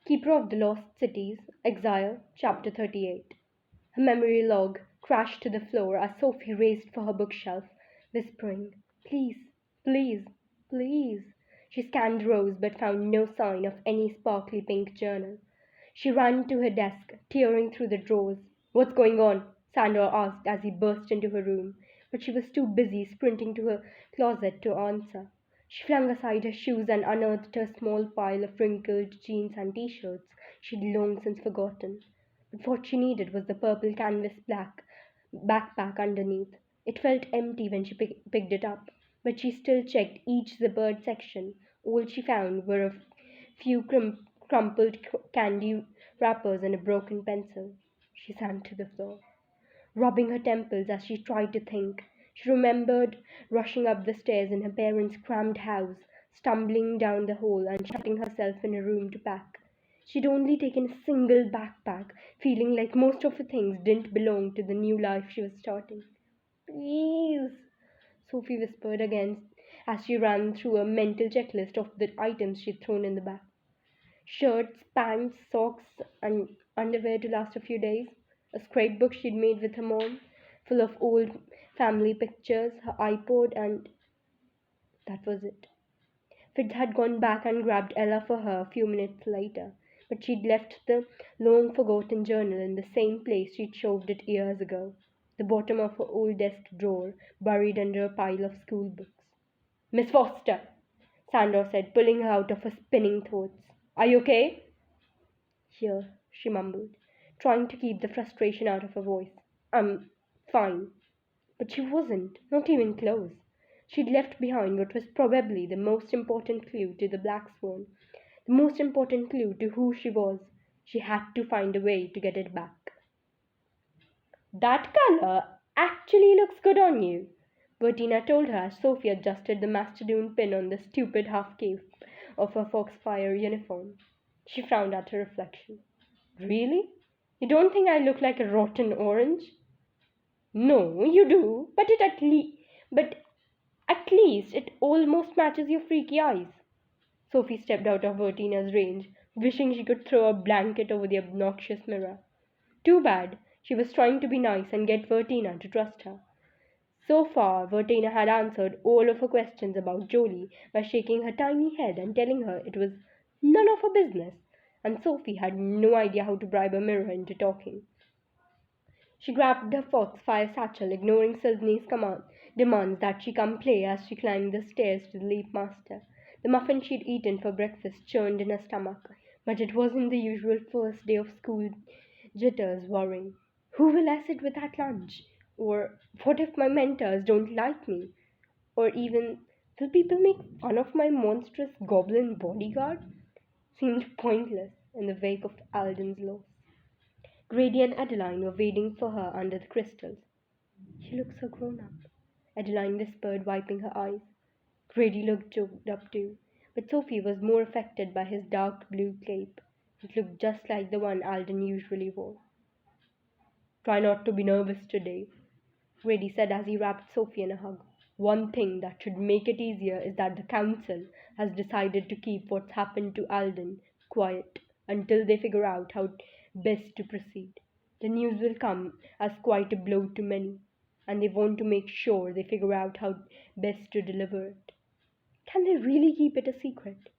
Keeper of the Lost Cities, Exile, Chapter 38. Her memory log crashed to the floor as Sophie raced for her bookshelf, whispering, "Please, please, please." She scanned the rows but found no sign of any sparkly pink journal. She ran to her desk, tearing through the drawers. "What's going on?" Sandor asked as he burst into her room, but she was too busy sprinting to her closet to answer. She flung aside her shoes and unearthed a small pile of wrinkled jeans and t-shirts she'd long since forgotten. But what she needed was the purple canvas black backpack underneath. It felt empty when she picked it up, but she still checked each zippered section. All she found were a few crumpled candy wrappers and a broken pencil. She sank to the floor, rubbing her temples as she tried to think. She remembered rushing up the stairs in her parents' crammed house, stumbling down the hall and shutting herself in a room to pack. She'd only taken a single backpack, feeling like most of her things didn't belong to the new life she was starting. "Please," Sophie whispered again as she ran through a mental checklist of the items she'd thrown in the bag. Shirts, pants, socks, and underwear to last a few days. A scrapbook she'd made with her mom, full of old family pictures, her iPod, and that was it. Fitz had gone back and grabbed Ella for her a few minutes later, but she'd left the long forgotten journal in the same place she'd shoved it years ago, the bottom of her old desk drawer, buried under a pile of school books. "Miss Foster," Sandor said, pulling her out of her spinning thoughts. "Are you okay?" "Here," she mumbled, trying to keep the frustration out of her voice. "I'm fine." But she wasn't, not even close. She'd left behind what was probably the most important clue to the Black Swan, the most important clue to who she was. She had to find a way to get it back. "That color actually looks good on you," Bertina told her as Sophie adjusted the Mastodon pin on the stupid half-cape of her Foxfire uniform. She frowned at her reflection. "Really? You don't think I look like a rotten orange?" "No, you do, but at least it almost matches your freaky eyes." Sophie stepped out of Bertina's range, wishing she could throw a blanket over the obnoxious mirror. Too bad. She was trying to be nice and get Bertina to trust her. So far, Bertina had answered all of her questions about Jolie by shaking her tiny head and telling her it was none of her business, and Sophie had no idea how to bribe a mirror into talking. She grabbed her Foxfire satchel, ignoring Sydney's demands that she come play as she climbed the stairs to the Leap Master. The muffin she'd eaten for breakfast churned in her stomach, but it wasn't the usual first day of school jitters worrying. Who will I sit with at lunch? Or what if my mentors don't like me? Or even, will people make fun of my monstrous goblin bodyguard? Seemed pointless in the wake of Alden's loss. Grady and Adeline were waiting for her under the crystals. "You look so grown up," Adeline whispered, wiping her eyes. Grady looked choked up too, but Sophie was more affected by his dark blue cape. It looked just like the one Alden usually wore. "Try not to be nervous today," Grady said as he wrapped Sophie in a hug. "One thing that should make it easier is that the council has decided to keep what's happened to Alden quiet until they figure out how best to proceed. The news will come as quite a blow to many, and they want to make sure they figure out how best to deliver it." "Can they really keep it a secret?"